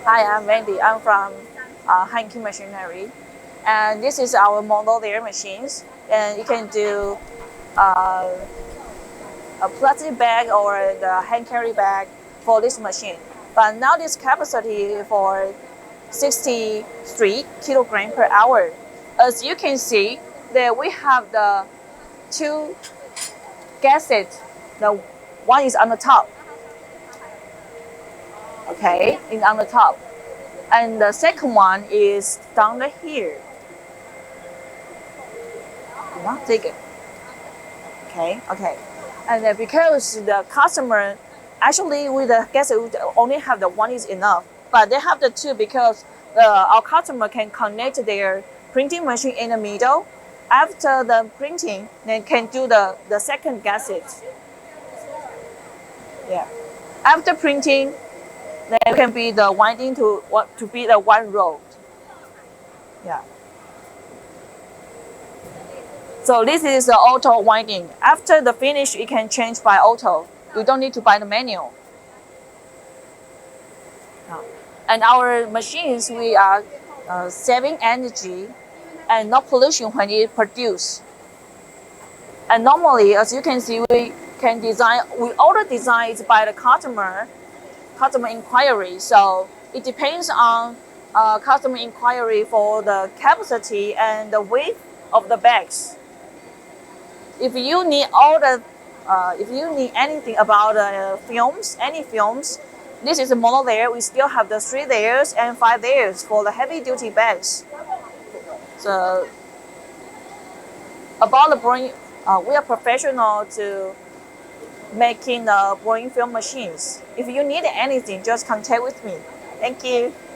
Hi, I'm Wendy. I'm from Hanking Machinery, and this is our mono layer machines. And you can do a plastic bag or the hand carry bag for this machine. But now this capacity for 63 kilogram per hour. As you can see, there we have the two gaskets. The one is on the top. Okay, it's on the top. And the second one is down here. Take it. Okay. And then because the customer, actually with the gasket, we only have the one is enough. But they have the two because our customer can connect their printing machine in the middle. After the printing, they can do the second gasket. Yeah. After printing, then can be the winding to be the one row. Yeah. So this is the auto winding. After the finish, you can change by auto. You don't need to buy the manual. And our machines, we are saving energy and no pollution when it produce. And normally, as you can see, we order designs by the customer inquiry. So it depends on customer inquiry for the capacity and the width of the bags. If you need anything about films, any films, this is a mono layer. We still have the 3 layers and 5 layers for the heavy duty bags. So about the boring, we are professional to making the boring film machines. If you need anything, just contact with me. Thank you.